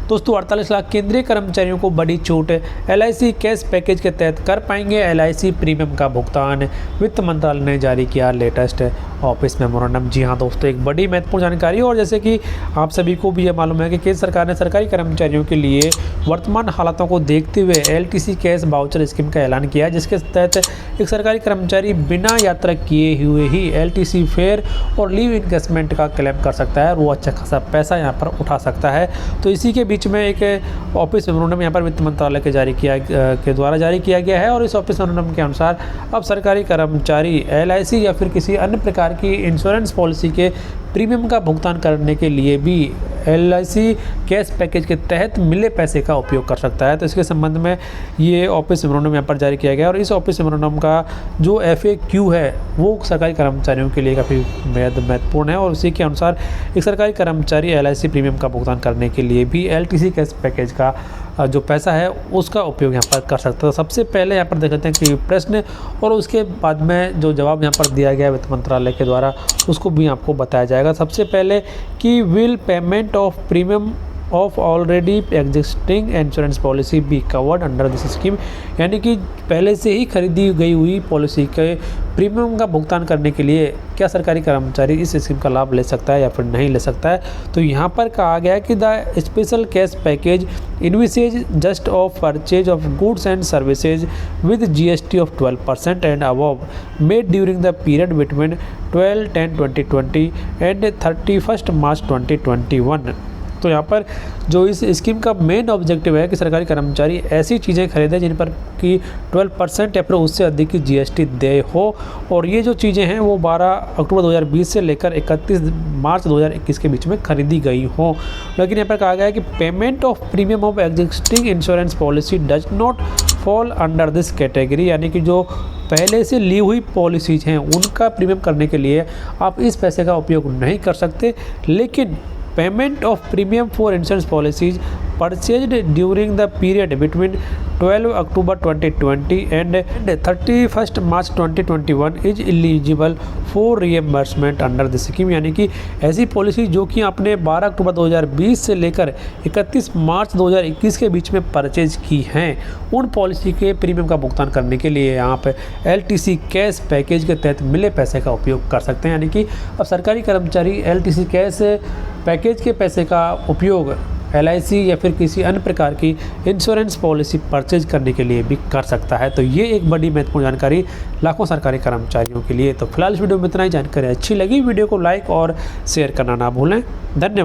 दोस्तों 48 लाख केंद्रीय कर्मचारियों को बड़ी छूट, LIC कैश पैकेज के तहत कर पाएंगे LIC प्रीमियम का भुगतान। वित्त मंत्रालय ने जारी किया लेटेस्ट ऑफिस मेमोरेंडम। जी हाँ दोस्तों, एक बड़ी महत्वपूर्ण जानकारी। और जैसे कि आप सभी को भी ये मालूम है कि केंद्र सरकार ने सरकारी कर्मचारियों के लिए वर्तमान हालातों को देखते हुए LTC कैश वाउचर स्कीम का ऐलान किया, जिसके तहत एक सरकारी कर्मचारी बिना यात्रा किए हुए ही LTC फेयर और लीव इनकेसमेंट का क्लेम कर सकता है। वो अच्छा खासा पैसा यहाँ पर उठा सकता है। तो इसी के बीच में एक ऑफिस मेमोरेंडम यहाँ पर वित्त मंत्रालय के द्वारा जारी किया गया है। और इस ऑफिस मेमोरेंडम के अनुसार अब सरकारी कर्मचारी LIC या फिर किसी अन्य प्रकार की इंश्योरेंस पॉलिसी के प्रीमियम का भुगतान करने के लिए भी LIC कैश पैकेज के तहत मिले पैसे का उपयोग कर सकता है। तो इसके संबंध में ये ऑफिस मेमोरेंडम यहाँ पर जारी किया गया। और इस ऑफिस मेमोरेंडम का जो FAQ है वो सरकारी कर्मचारियों के लिए काफ़ी महत्वपूर्ण है। और उसी के अनुसार एक सरकारी कर्मचारी LIC प्रीमियम का भुगतान करने के लिए भी LTC कैश पैकेज का जो पैसा है उसका उपयोग यहाँ पर कर सकते हैं। तो सबसे पहले यहाँ पर देख लेते हैं कि प्रश्न और उसके बाद में जो जवाब यहाँ पर दिया गया वित्त मंत्रालय के द्वारा उसको भी आपको बताया जाएगा। सबसे पहले कि will payment of premium of already existing insurance policy be covered under this scheme, यानी कि पहले से ही खरीदी गई हुई पॉलिसी के प्रीमियम का भुगतान करने के लिए क्या सरकारी कर्मचारी इस स्कीम का लाभ ले सकता है या फिर नहीं ले सकता है। तो यहाँ पर कहा गया है कि the special cash package invoices just of purchase of goods and services with GST of 12% and above made during the period between 12/10/2020 and 31 March 2021। तो यहाँ पर जो इस स्कीम का मेन ऑब्जेक्टिव है कि सरकारी कर्मचारी ऐसी चीज़ें खरीदें जिन पर कि 12% या फिर उससे अधिक की GST दे हो। और ये जो चीज़ें हैं वो 12 अक्टूबर 2020 से लेकर 31 मार्च 2021 के बीच में खरीदी गई हो। लेकिन यहाँ पर कहा गया है कि payment of premium of existing insurance policy does not fall under this category, यानी कि जो पहले से ली हुई पॉलिसीज हैं उनका प्रीमियम करने के लिए आप इस पैसे का उपयोग नहीं कर सकते। लेकिन payment of premium for insurance policies purchased during the period between 12 October 2020 and 31 March 2021 is eligible for reimbursement under the scheme, यानी कि ऐसी पॉलिसी जो कि आपने 12 अक्टूबर 2020 से लेकर 31 मार्च 2021 के बीच में परचेज की हैं उन पॉलिसी के प्रीमियम का भुगतान करने के लिए यहाँ पे LTC कैश पैकेज के तहत मिले पैसे का उपयोग कर सकते हैं। यानी कि अब सरकारी कर्मचारी LTC कैश पैकेज के पैसे का उपयोग LIC या फिर किसी अन्य प्रकार की इंश्योरेंस पॉलिसी परचेज करने के लिए भी कर सकता है। तो ये एक बड़ी महत्वपूर्ण जानकारी लाखों सरकारी कर्मचारियों के लिए। तो फिलहाल इस वीडियो में इतना ही। जानकारी अच्छी लगी वीडियो को लाइक और शेयर करना ना भूलें। धन्यवाद।